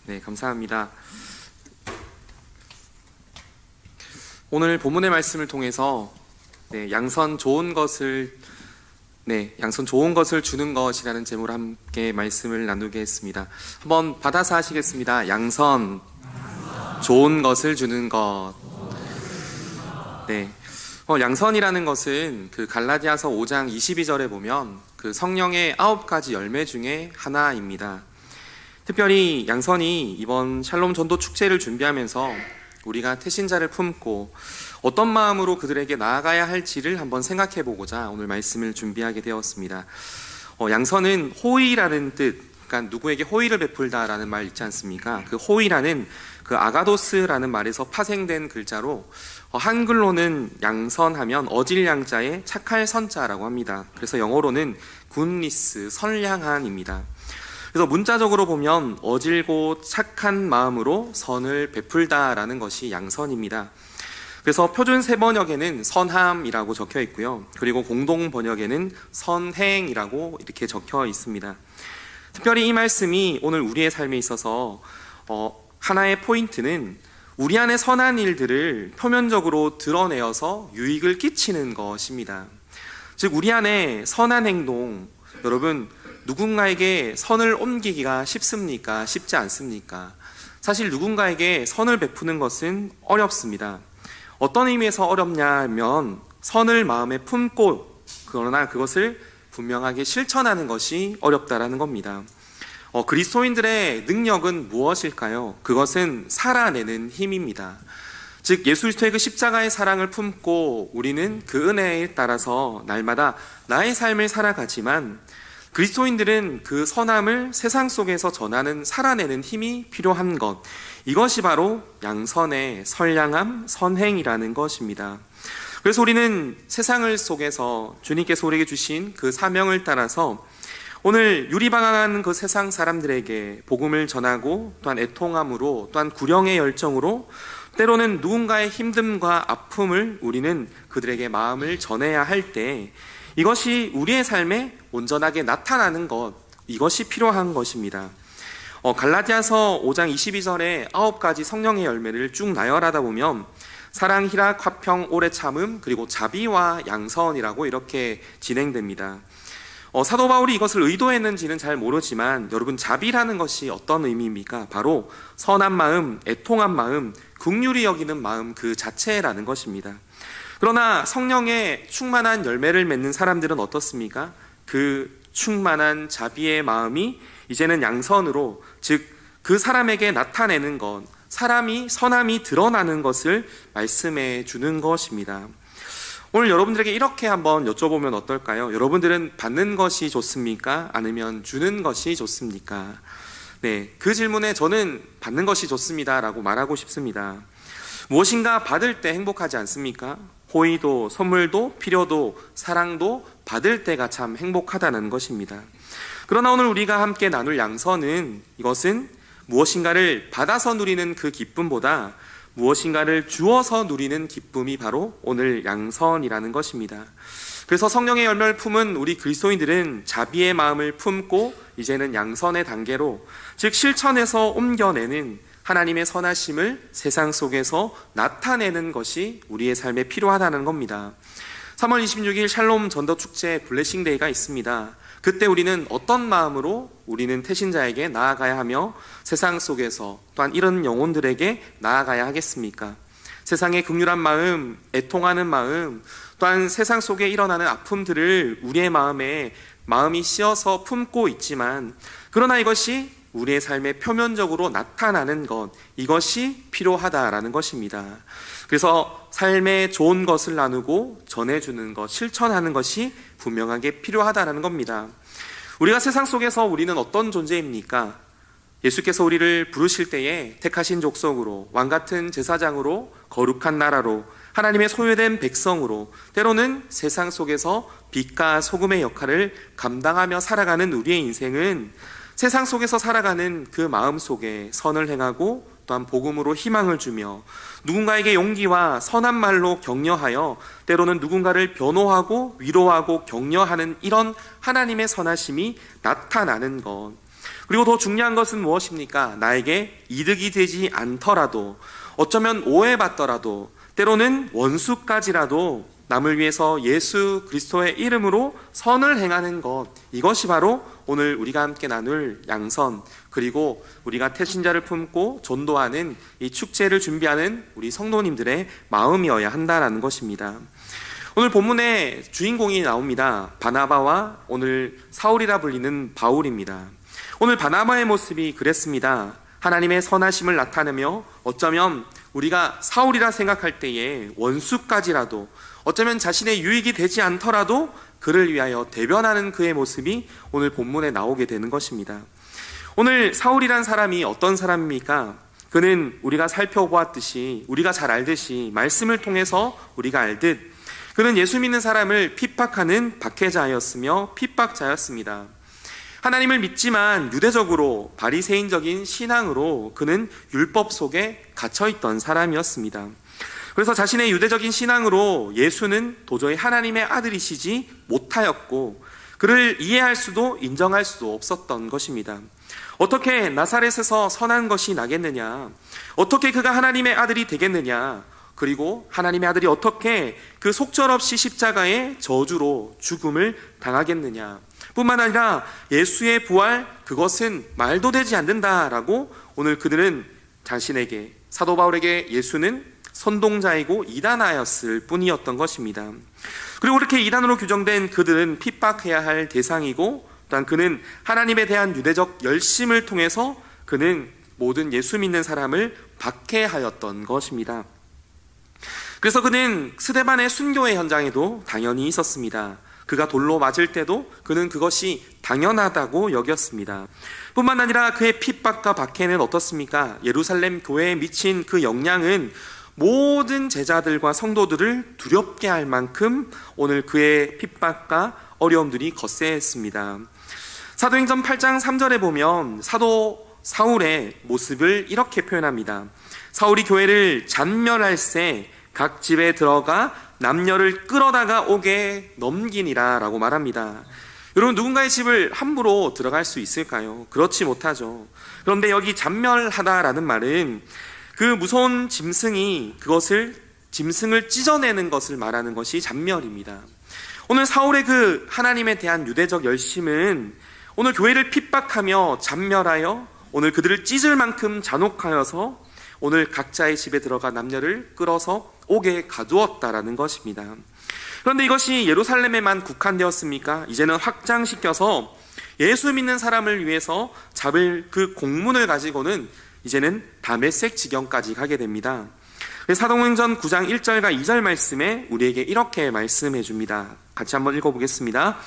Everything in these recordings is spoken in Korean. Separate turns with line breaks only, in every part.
네, 감사합니다. 오늘 본문의 말씀을 통해서 양선 좋은 것을 주는 것이라는 제목으로 함께 말씀을 나누겠습니다. 한번 받아서 하시겠습니다. 양선 좋은 것을 주는 것. 네. 양선이라는 것은 그 갈라디아서 5장 22절에 보면 그 성령의 9가지 열매 중에 하나입니다. 특별히 양선이 이번 샬롬 전도 축제를 준비하면서 우리가 태신자를 품고 어떤 마음으로 그들에게 나아가야 할지를 한번 생각해 보고자 오늘 말씀을 준비하게 되었습니다. 양선은 호의라는 뜻, 그러니까 누구에게 호의를 베풀다라는 말 있지 않습니까? 그 호의라는 그 아가도스라는 말에서 파생된 글자로 한글로는 양선하면 어질 양자에 착할 선자라고 합니다. 그래서 영어로는 굿니스, 선량한입니다. 그래서 문자적으로 보면 어질고 착한 마음으로 선을 베풀다라는 것이 양선입니다. 그래서 표준 세번역에는 선함이라고 적혀 있고요. 그리고 공동 번역에는 선행이라고 이렇게 적혀 있습니다. 특별히 이 말씀이 오늘 우리의 삶에 있어서 하나의 포인트는 우리 안에 선한 일들을 표면적으로 드러내어서 유익을 끼치는 것입니다. 즉 우리 안에 선한 행동, 여러분 누군가에게 선을 옮기기가 쉽습니까? 쉽지 않습니까? 사실 누군가에게 선을 베푸는 것은 어렵습니다. 어떤 의미에서 어렵냐면 선을 마음에 품고 그러나 그것을 분명하게 실천하는 것이 어렵다라는 겁니다. 그리스도인들의 능력은 무엇일까요? 그것은 살아내는 힘입니다. 즉 예수 그리스도의 그 십자가의 사랑을 품고 우리는 그 은혜에 따라서 날마다 나의 삶을 살아가지만 그리스도인들은 그 선함을 세상 속에서 전하는 살아내는 힘이 필요한 것, 이것이 바로 양선의 선량함, 선행이라는 것입니다. 그래서 우리는 세상을 속에서 주님께서 우리에게 주신 그 사명을 따라서 오늘 유리방황한 그 세상 사람들에게 복음을 전하고 또한 애통함으로 또한 구령의 열정으로 때로는 누군가의 힘듦과 아픔을 우리는 그들에게 마음을 전해야 할 때 이것이 우리의 삶에 온전하게 나타나는 것, 이것이 필요한 것입니다. 갈라디아서 5장 22절에 9가지 성령의 열매를 쭉 나열하다 보면 사랑, 희락, 화평, 오래 참음, 그리고 자비와 양선이라고 이렇게 진행됩니다. 사도 바울이 이것을 의도했는지는 잘 모르지만 여러분 자비라는 것이 어떤 의미입니까? 바로 선한 마음, 애통한 마음, 긍휼히 여기는 마음 그 자체라는 것입니다. 그러나 성령의 충만한 열매를 맺는 사람들은 어떻습니까? 그 충만한 자비의 마음이 이제는 양선으로, 즉 그 사람에게 나타내는 것, 사람이 선함이 드러나는 것을 말씀해 주는 것입니다. 오늘 여러분들에게 이렇게 한번 여쭤보면 어떨까요? 여러분들은 받는 것이 좋습니까? 아니면 주는 것이 좋습니까? 네, 그 질문에 저는 받는 것이 좋습니다 라고 말하고 싶습니다. 무엇인가 받을 때 행복하지 않습니까? 호의도, 선물도, 필요도, 사랑도 받을 때가 참 행복하다는 것입니다. 그러나 오늘 우리가 함께 나눌 양선은 이것은 무엇인가를 받아서 누리는 그 기쁨보다 무엇인가를 주어서 누리는 기쁨이 바로 오늘 양선이라는 것입니다. 그래서 성령의 열매를 품은 우리 그리스도인들은 자비의 마음을 품고 이제는 양선의 단계로, 즉 실천해서 옮겨내는 하나님의 선하심을 세상 속에서 나타내는 것이 우리의 삶에 필요하다는 겁니다. 3월 26일 샬롬 전도 축제 블레싱데이가 있습니다. 그때 우리는 어떤 마음으로 우리는 태신자에게 나아가야 하며 세상 속에서 또한 이런 영혼들에게 나아가야 하겠습니까? 세상의 긍휼한 마음, 애통하는 마음, 또한 세상 속에 일어나는 아픔들을 우리의 마음이 씌어서 품고 있지만 그러나 이것이 우리의 삶에 표면적으로 나타나는 것, 이것이 필요하다라는 것입니다. 그래서 삶의 좋은 것을 나누고 전해주는 것, 실천하는 것이 분명하게 필요하다는 겁니다. 우리가 세상 속에서 우리는 어떤 존재입니까? 예수께서 우리를 부르실 때에 택하신 족속으로, 왕같은 제사장으로, 거룩한 나라로, 하나님의 소유된 백성으로, 때로는 세상 속에서 빛과 소금의 역할을 감당하며 살아가는 우리의 인생은 세상 속에서 살아가는 그 마음 속에 선을 행하고 또한 복음으로 희망을 주며 누군가에게 용기와 선한 말로 격려하여 때로는 누군가를 변호하고 위로하고 격려하는 이런 하나님의 선하심이 나타나는 것, 그리고 더 중요한 것은 무엇입니까? 나에게 이득이 되지 않더라도, 어쩌면 오해받더라도, 때로는 원수까지라도 남을 위해서 예수 그리스도의 이름으로 선을 행하는 것, 이것이 바로 오늘 우리가 함께 나눌 양선, 그리고 우리가 태신자를 품고 전도하는 이 축제를 준비하는 우리 성도님들의 마음이어야 한다라는 것입니다. 오늘 본문에 주인공이 나옵니다. 바나바와 오늘 사울이라 불리는 바울입니다. 오늘 바나바의 모습이 그랬습니다. 하나님의 선하심을 나타내며 어쩌면 우리가 사울이라 생각할 때에 원수까지라도, 어쩌면 자신의 유익이 되지 않더라도 그를 위하여 대변하는 그의 모습이 오늘 본문에 나오게 되는 것입니다. 오늘 사울이란 사람이 어떤 사람입니까? 그는 우리가 살펴보았듯이, 우리가 잘 알듯이, 말씀을 통해서 우리가 알듯 그는 예수 믿는 사람을 핍박하는 박해자였으며 핍박자였습니다. 하나님을 믿지만 유대적으로 바리새인적인 신앙으로 그는 율법 속에 갇혀있던 사람이었습니다. 그래서 자신의 유대적인 신앙으로 예수는 도저히 하나님의 아들이시지 못하였고 그를 이해할 수도 인정할 수도 없었던 것입니다. 어떻게 나사렛에서 선한 것이 나겠느냐? 어떻게 그가 하나님의 아들이 되겠느냐? 그리고 하나님의 아들이 어떻게 그 속절없이 십자가의 저주로 죽음을 당하겠느냐? 뿐만 아니라 예수의 부활, 그것은 말도 되지 않는다라고 오늘 그들은 자신에게, 사도 바울에게 예수는 선동자이고 이단하였을 뿐이었던 것입니다. 그리고 그렇게 이단으로 규정된 그들은 핍박해야 할 대상이고, 또한 그는 하나님에 대한 유대적 열심을 통해서 그는 모든 예수 믿는 사람을 박해하였던 것입니다. 그래서 그는 스데반의 순교의 현장에도 당연히 있었습니다. 그가 돌로 맞을 때도 그는 그것이 당연하다고 여겼습니다. 뿐만 아니라 그의 핍박과 박해는 어떻습니까? 예루살렘 교회에 미친 그 영향은 모든 제자들과 성도들을 두렵게 할 만큼 오늘 그의 핍박과 어려움들이 거세했습니다. 사도행전 8장 3절에 보면 사도 사울의 모습을 이렇게 표현합니다. 사울이 교회를 잔멸할새 각 집에 들어가 남녀를 끌어다가 오게 넘기니라 라고 말합니다. 여러분, 누군가의 집을 함부로 들어갈 수 있을까요? 그렇지 못하죠. 그런데 여기 잔멸하다라는 말은 그 무서운 짐승을 찢어내는 것을 말하는 것이 잔멸입니다. 오늘 사울의 그 하나님에 대한 유대적 열심은 오늘 교회를 핍박하며 잔멸하여 오늘 그들을 찢을 만큼 잔혹하여서 오늘 각자의 집에 들어가 남녀를 끌어서 오게 가두었다라는 것입니다. 그런데 이것이 예루살렘에만 국한되었습니까? 이제는 확장시켜서 예수 믿는 사람을 위해서 잡을 그 공문을 가지고는 이제는 다메섹 지경까지 가게 됩니다. 사도행전 9장 1절과 2절 말씀에 우리에게 이렇게 말씀해 줍니다. 같이 한번 읽어보겠습니다.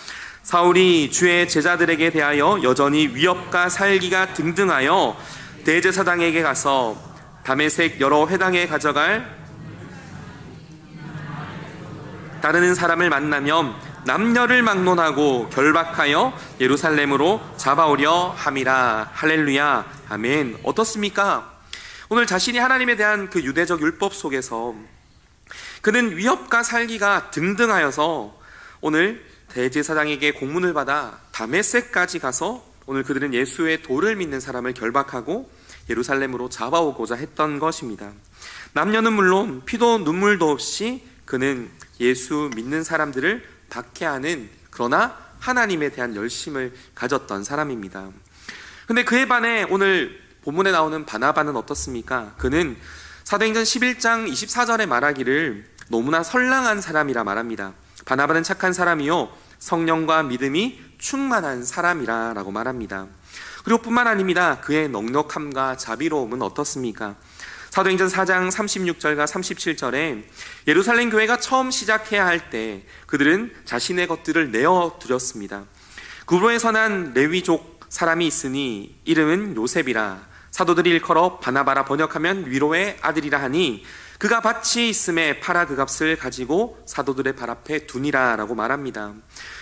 사울이 주의 제자들에게 대하여 여전히 위협과 살기가 등등하여 대제사장에게 가서 다메섹 여러 회당에 가져갈 따르는 사람을 만나면 남녀를 막론하고 결박하여 예루살렘으로 잡아오려 함이라. 할렐루야, 아멘. 어떻습니까? 오늘 자신이 하나님에 대한 그 유대적 율법 속에서 그는 위협과 살기가 등등하여서 오늘 대제사장에게 공문을 받아 다메섹까지 가서 오늘 그들은 예수의 도를 믿는 사람을 결박하고 예루살렘으로 잡아오고자 했던 것입니다. 남녀는 물론 피도 눈물도 없이 그는 예수 믿는 사람들을 박해하는, 그러나 하나님에 대한 열심을 가졌던 사람입니다. 근데 그에 반해 오늘 본문에 나오는 바나바는 어떻습니까? 그는 사도행전 11장 24절에 말하기를 너무나 선량한 사람이라 말합니다. 바나바는 착한 사람이요 성령과 믿음이 충만한 사람이라 라고 말합니다. 그리고 뿐만 아닙니다. 그의 넉넉함과 자비로움은 어떻습니까? 사도행전 4장 36절과 37절에 예루살렘 교회가 처음 시작해야 할 때 그들은 자신의 것들을 내어드렸습니다. 구브로에서 난 레위족 사람이 있으니 이름은 요셉이라. 사도들이 일컬어 바나바라 번역하면 위로의 아들이라 하니 그가 밭이 있음에 팔아 그 값을 가지고 사도들의 발 앞에 두니라 라고 말합니다.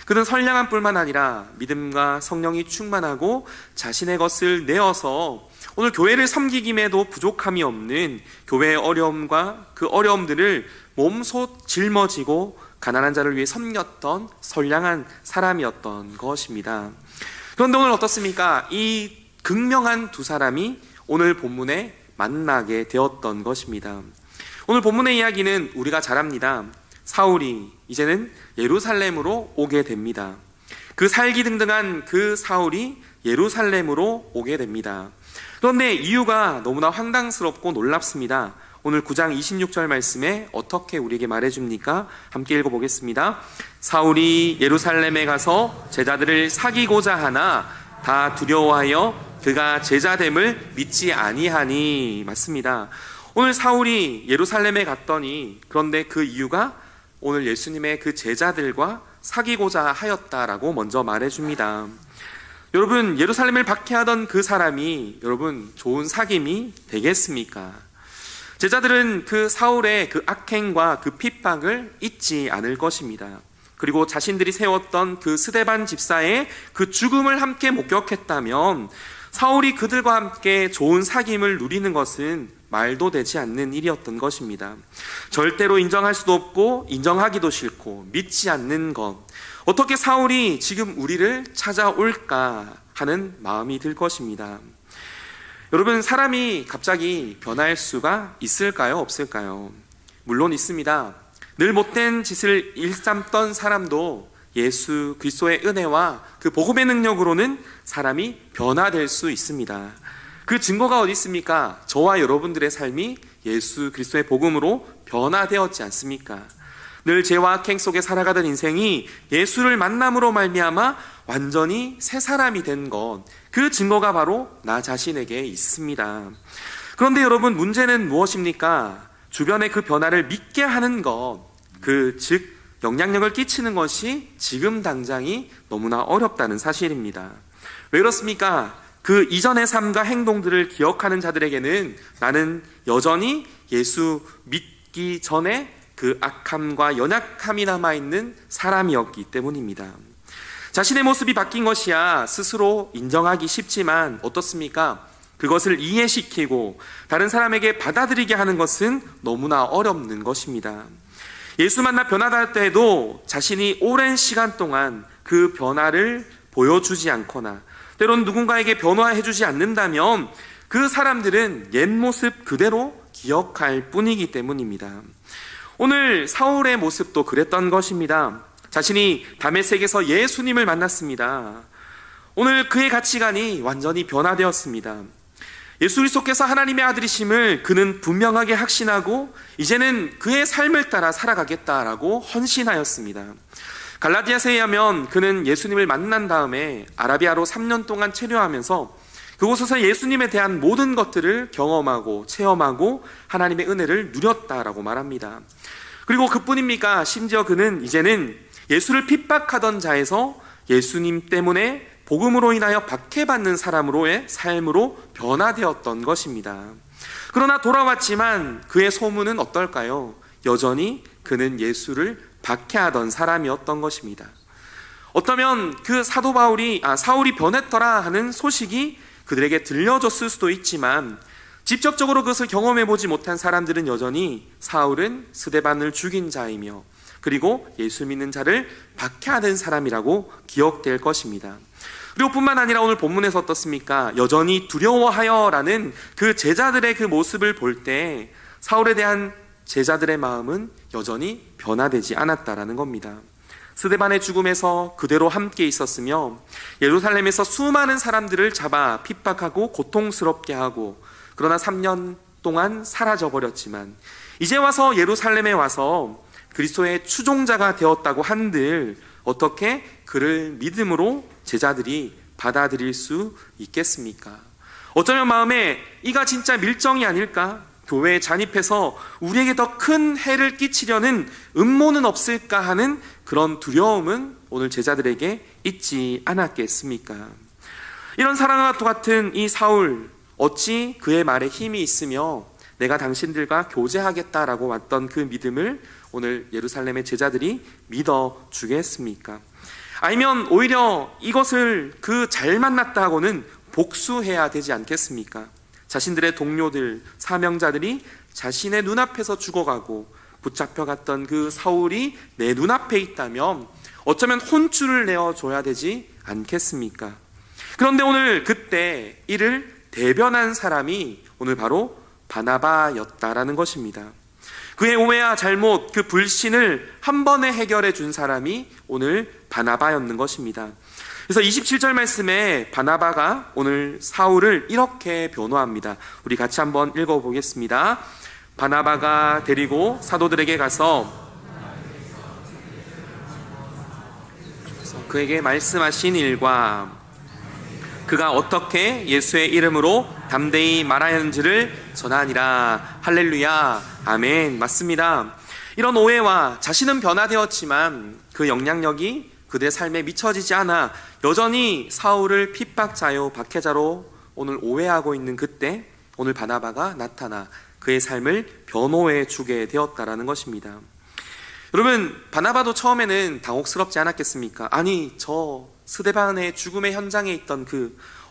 그는 선량한 뿐만 아니라 믿음과 성령이 충만하고 자신의 것을 내어서 오늘 교회를 섬기김에도 부족함이 없는 교회의 어려움과 그 어려움들을 몸소 짊어지고 가난한 자를 위해 섬겼던 선량한 사람이었던 것입니다. 그런데 오늘 어떻습니까? 이 극명한 두 사람이 오늘 본문에 만나게 되었던 것입니다. 오늘 본문의 이야기는 우리가 잘 압니다. 사울이 이제는 예루살렘으로 오게 됩니다. 그 살기등등한 그 사울이 예루살렘으로 오게 됩니다. 그런데 이유가 너무나 황당스럽고 놀랍습니다. 오늘 9장 26절 말씀에 어떻게 우리에게 말해줍니까? 함께 읽어보겠습니다. 사울이 예루살렘에 가서 제자들을 사귀고자 하나 다 두려워하여 그가 제자됨을 믿지 아니하니. 맞습니다. 오늘 사울이 예루살렘에 갔더니 그런데 그 이유가 오늘 예수님의 그 제자들과 사귀고자 하였다라고 먼저 말해줍니다. 여러분, 예루살렘을 박해하던 그 사람이 여러분 좋은 사귐이 되겠습니까? 제자들은 그 사울의 그 악행과 그 핍박을 잊지 않을 것입니다. 그리고 자신들이 세웠던 그 스데반 집사의 그 죽음을 함께 목격했다면 사울이 그들과 함께 좋은 사귐을 누리는 것은 말도 되지 않는 일이었던 것입니다. 절대로 인정할 수도 없고 인정하기도 싫고 믿지 않는 것, 어떻게 사울이 지금 우리를 찾아올까 하는 마음이 들 것입니다. 여러분, 사람이 갑자기 변할 수가 있을까요? 없을까요? 물론 있습니다. 늘 못된 짓을 일삼던 사람도 예수 그리스도의 은혜와 그 복음의 능력으로는 사람이 변화될 수 있습니다. 그 증거가 어디 있습니까? 저와 여러분들의 삶이 예수 그리스도의 복음으로 변화되었지 않습니까? 늘 죄와 악행 속에 살아가던 인생이 예수를 만남으로 말미암아 완전히 새 사람이 된 것, 그 증거가 바로 나 자신에게 있습니다. 그런데 여러분, 문제는 무엇입니까? 주변의 그 변화를 믿게 하는 것, 즉 영향력을 끼치는 것이 지금 당장이 너무나 어렵다는 사실입니다. 왜 그렇습니까? 그 이전의 삶과 행동들을 기억하는 자들에게는 나는 여전히 예수 믿기 전에 그 악함과 연약함이 남아있는 사람이었기 때문입니다. 자신의 모습이 바뀐 것이야 스스로 인정하기 쉽지만 어떻습니까? 그것을 이해시키고 다른 사람에게 받아들이게 하는 것은 너무나 어렵는 것입니다. 예수 만나 변화될 때에도 자신이 오랜 시간 동안 그 변화를 보여주지 않거나 때론 누군가에게 변화해주지 않는다면 그 사람들은 옛 모습 그대로 기억할 뿐이기 때문입니다. 오늘 사울의 모습도 그랬던 것입니다. 자신이 다메섹에서 예수님을 만났습니다. 오늘 그의 가치관이 완전히 변화되었습니다. 예수 그리스도께서 하나님의 아들이심을 그는 분명하게 확신하고 이제는 그의 삶을 따라 살아가겠다라고 헌신하였습니다. 갈라디아서에 의하면 그는 예수님을 만난 다음에 아라비아로 3년 동안 체류하면서 그곳에서 예수님에 대한 모든 것들을 경험하고 체험하고 하나님의 은혜를 누렸다라고 말합니다. 그리고 그뿐입니까? 심지어 그는 이제는 예수를 핍박하던 자에서 예수님 때문에 복음으로 인하여 박해받는 사람으로의 삶으로 변화되었던 것입니다. 그러나 돌아왔지만 그의 소문은 어떨까요? 여전히 그는 예수를 박해하던 사람이었던 것입니다. 어쩌면 그 사울이 변했더라 하는 소식이 그들에게 들려줬을 수도 있지만 직접적으로 그것을 경험해보지 못한 사람들은 여전히 사울은 스데반을 죽인 자이며 그리고 예수 믿는 자를 박해하는 사람이라고 기억될 것입니다. 그리고 뿐만 아니라 오늘 본문에서 어떻습니까? 여전히 두려워하여라는 그 제자들의 그 모습을 볼 때 사울에 대한 제자들의 마음은 여전히 변화되지 않았다라는 겁니다. 스데반의 죽음에서 그대로 함께 있었으며 예루살렘에서 수많은 사람들을 잡아 핍박하고 고통스럽게 하고 그러나 3년 동안 사라져버렸지만 이제 와서 예루살렘에 와서 그리스도의 추종자가 되었다고 한들 어떻게 그를 믿음으로 제자들이 받아들일 수 있겠습니까? 어쩌면 마음에 이가 진짜 밀정이 아닐까? 교회에 잔입해서 우리에게 더 큰 해를 끼치려는 음모는 없을까 하는 그런 두려움은 오늘 제자들에게 있지 않았겠습니까? 이런 사랑과 같은 이 사울, 어찌 그의 말에 힘이 있으며 내가 당신들과 교제하겠다라고 왔던 그 믿음을 오늘 예루살렘의 제자들이 믿어주겠습니까? 아니면 오히려 이것을 그 잘 만났다고는 복수해야 되지 않겠습니까? 자신들의 동료들, 사명자들이 자신의 눈앞에서 죽어가고 붙잡혀갔던 그 사울이 내 눈앞에 있다면 어쩌면 혼쭐을 내어줘야 되지 않겠습니까? 그런데 오늘 그때 이를 대변한 사람이 오늘 바로 바나바였다라는 것입니다. 그의 오해와 잘못, 그 불신을 한 번에 해결해 준 사람이 오늘 바나바였는 것입니다. 그래서 27절 말씀에 바나바가 오늘 사울을 이렇게 변호합니다. 우리 같이 한번 읽어보겠습니다. 바나바가 데리고 사도들에게 가서 그에게 말씀하신 일과 그가 어떻게 예수의 이름으로 담대히 말하였는지를 전하니라. 할렐루야, 아멘. 맞습니다. 이런 오해와 자신은 변화되었지만 그 영향력이 그들의 삶에 미쳐지지 않아 여전히 사울을 핍박자요 박해자로 오늘 오해하고 있는 그때 오늘 바나바가 나타나 그의 삶을 변호해 주게 되었다라는 것입니다. 여러분, 바나바도 처음에는 당혹스럽지 않았겠습니까? 아니, 저 스데반의 죽음의 현장에 있던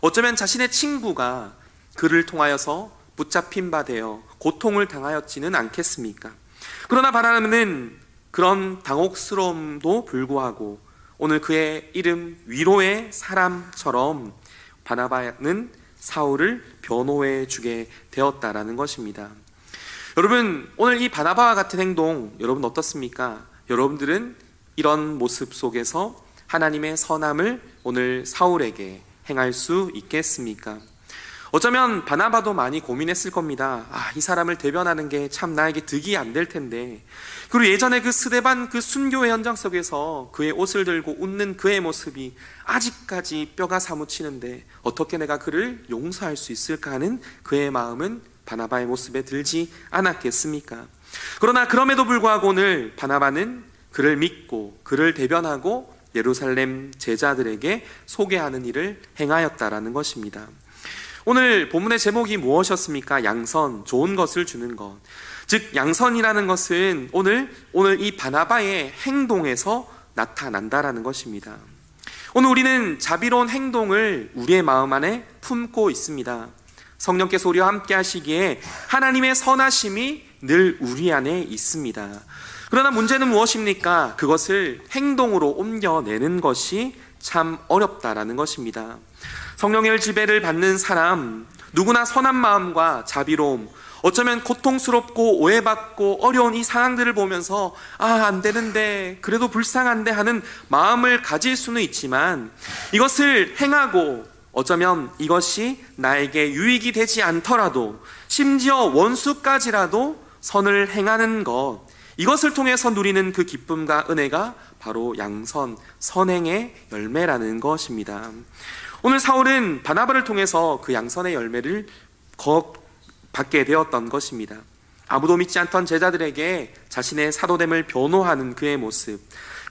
어쩌면 자신의 친구가 그를 통하여서 붙잡힌 바 되어 고통을 당하였지는 않겠습니까? 그러나 바나바는 그런 당혹스러움도 불구하고 오늘 그의 이름 위로의 사람처럼 바나바는 사울을 변호해 주게 되었다라는 것입니다. 여러분, 오늘 이 바나바와 같은 행동 여러분 어떻습니까? 여러분들은 이런 모습 속에서 하나님의 선함을 오늘 사울에게 행할 수 있겠습니까? 어쩌면 바나바도 많이 고민했을 겁니다. 이 사람을 대변하는 게 참 나에게 득이 안 될 텐데. 그리고 예전에 그 스데반 그 순교의 현장 속에서 그의 옷을 들고 웃는 그의 모습이 아직까지 뼈가 사무치는데 어떻게 내가 그를 용서할 수 있을까 하는 그의 마음은 바나바의 모습에 들지 않았겠습니까? 그러나 그럼에도 불구하고 오늘 바나바는 그를 믿고 그를 대변하고 예루살렘 제자들에게 소개하는 일을 행하였다라는 것입니다. 오늘 본문의 제목이 무엇이었습니까? 양선, 좋은 것을 주는 것. 즉 양선이라는 것은 오늘 이 바나바의 행동에서 나타난다라는 것입니다. 오늘 우리는 자비로운 행동을 우리의 마음 안에 품고 있습니다. 성령께서 우리와 함께 하시기에 하나님의 선하심이 늘 우리 안에 있습니다. 그러나 문제는 무엇입니까? 그것을 행동으로 옮겨내는 것이 참 어렵다라는 것입니다. 성령의 지배를 받는 사람, 누구나 선한 마음과 자비로움, 어쩌면 고통스럽고 오해받고 어려운 이 상황들을 보면서 안 되는데 그래도 불쌍한데 하는 마음을 가질 수는 있지만 이것을 행하고 어쩌면 이것이 나에게 유익이 되지 않더라도 심지어 원수까지라도 선을 행하는 것, 이것을 통해서 누리는 그 기쁨과 은혜가 바로 양선, 선행의 열매라는 것입니다. 오늘 사울은 바나바를 통해서 그 양선의 열매를 받게 되었던 것입니다. 아무도 믿지 않던 제자들에게 자신의 사도됨을 변호하는 그의 모습,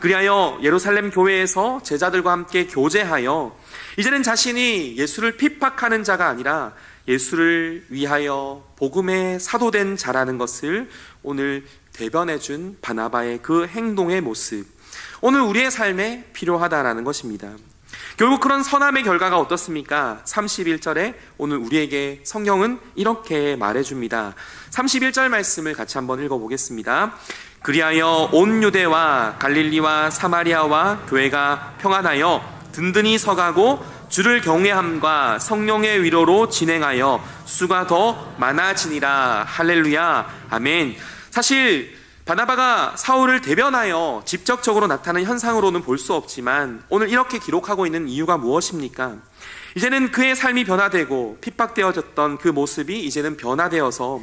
그리하여 예루살렘 교회에서 제자들과 함께 교제하여 이제는 자신이 예수를 핍박하는 자가 아니라 예수를 위하여 복음의 사도된 자라는 것을 오늘 대변해준 바나바의 그 행동의 모습, 오늘 우리의 삶에 필요하다라는 것입니다. 결국 그런 선함의 결과가 어떻습니까? 31절에 오늘 우리에게 성경은 이렇게 말해줍니다. 31절 말씀을 같이 한번 읽어보겠습니다. 그리하여 온 유대와 갈릴리와 사마리아와 교회가 평안하여 든든히 서가고 주를 경외함과 성령의 위로로 진행하여 수가 더 많아지니라. 할렐루야, 아멘. 사실 바나바가 사울을 대변하여 직접적으로 나타나는 현상으로는 볼 수 없지만 오늘 이렇게 기록하고 있는 이유가 무엇입니까? 이제는 그의 삶이 변화되고 핍박되어졌던 그 모습이 이제는 변화되어서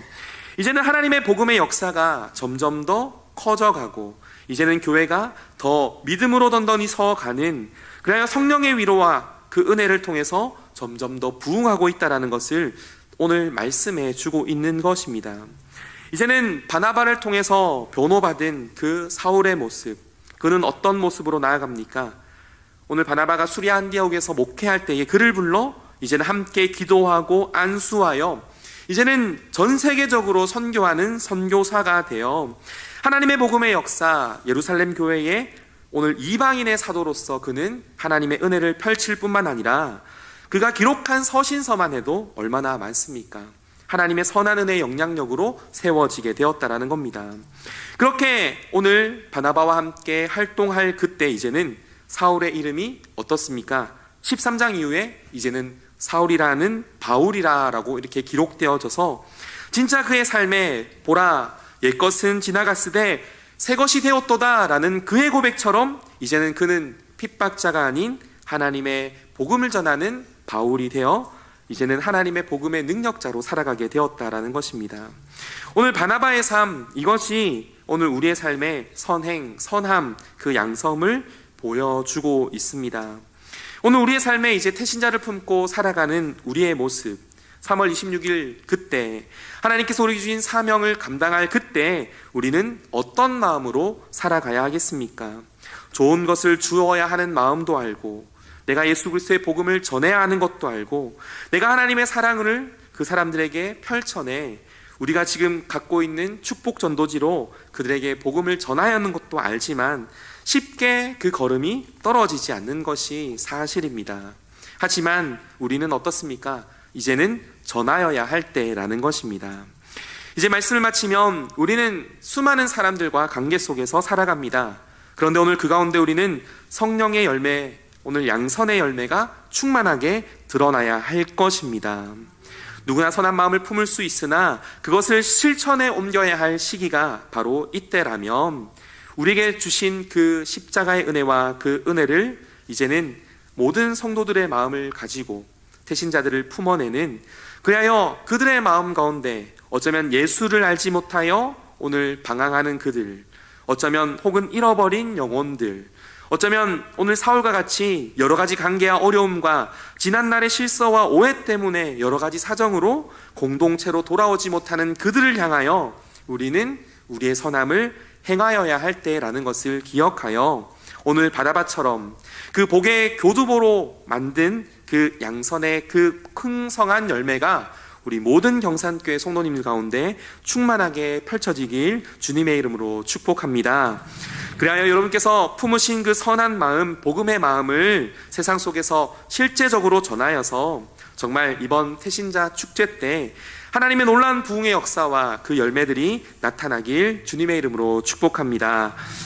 이제는 하나님의 복음의 역사가 점점 더 커져가고 이제는 교회가 더 믿음으로 던던히 서가는, 그래야 성령의 위로와 그 은혜를 통해서 점점 더 부흥하고 있다는 것을 오늘 말씀해 주고 있는 것입니다. 이제는 바나바를 통해서 변호받은 그 사울의 모습, 그는 어떤 모습으로 나아갑니까? 오늘 바나바가 수리아 안디옥에서 목회할 때에 그를 불러 이제는 함께 기도하고 안수하여 이제는 전 세계적으로 선교하는 선교사가 되어 하나님의 복음의 역사, 예루살렘 교회에 오늘 이방인의 사도로서 그는 하나님의 은혜를 펼칠 뿐만 아니라 그가 기록한 서신서만 해도 얼마나 많습니까? 하나님의 선한 은혜의 영향력으로 세워지게 되었다라는 겁니다. 그렇게 오늘 바나바와 함께 활동할 그때 이제는 사울의 이름이 어떻습니까? 13장 이후에 이제는 사울이라는 바울이라라고 이렇게 기록되어져서 진짜 그의 삶에 보라 옛것은 지나갔으되 새것이 되었도다라는 그의 고백처럼 이제는 그는 핍박자가 아닌 하나님의 복음을 전하는 바울이 되어 이제는 하나님의 복음의 능력자로 살아가게 되었다라는 것입니다. 오늘 바나바의 삶, 이것이 오늘 우리의 삶의 선행, 선함, 그 양성을 보여주고 있습니다. 오늘 우리의 삶에 이제 태신자를 품고 살아가는 우리의 모습, 3월 26일 그때 하나님께서 우리 주신 사명을 감당할 그때 우리는 어떤 마음으로 살아가야 하겠습니까? 좋은 것을 주어야 하는 마음도 알고, 내가 예수 그리스도의 복음을 전해야 하는 것도 알고, 내가 하나님의 사랑을 그 사람들에게 펼쳐내 우리가 지금 갖고 있는 축복 전도지로 그들에게 복음을 전해야 하는 것도 알지만 쉽게 그 걸음이 떨어지지 않는 것이 사실입니다. 하지만 우리는 어떻습니까? 이제는 전하여야 할 때라는 것입니다. 이제 말씀을 마치면 우리는 수많은 사람들과 관계 속에서 살아갑니다. 그런데 오늘 그 가운데 우리는 성령의 열매, 오늘 양선의 열매가 충만하게 드러나야 할 것입니다. 누구나 선한 마음을 품을 수 있으나 그것을 실천에 옮겨야 할 시기가 바로 이때라면 우리에게 주신 그 십자가의 은혜와 그 은혜를 이제는 모든 성도들의 마음을 가지고 태신자들을 품어내는, 그리하여 그들의 마음 가운데 어쩌면 예수를 알지 못하여 오늘 방황하는 그들, 어쩌면 혹은 잃어버린 영혼들, 어쩌면 오늘 사울과 같이 여러 가지 관계와 어려움과 지난날의 실수와 오해 때문에 여러 가지 사정으로 공동체로 돌아오지 못하는 그들을 향하여 우리는 우리의 선함을 행하여야 할 때라는 것을 기억하여 오늘 바나바처럼 그 복의 교두보로 만든 그 양선의 그 풍성한 열매가 우리 모든 경산교회 성도님들 가운데 충만하게 펼쳐지길 주님의 이름으로 축복합니다. 그리하여 여러분께서 품으신 그 선한 마음, 복음의 마음을 세상 속에서 실제적으로 전하여서 정말 이번 태신자 축제 때 하나님의 놀라운 부흥의 역사와 그 열매들이 나타나길 주님의 이름으로 축복합니다.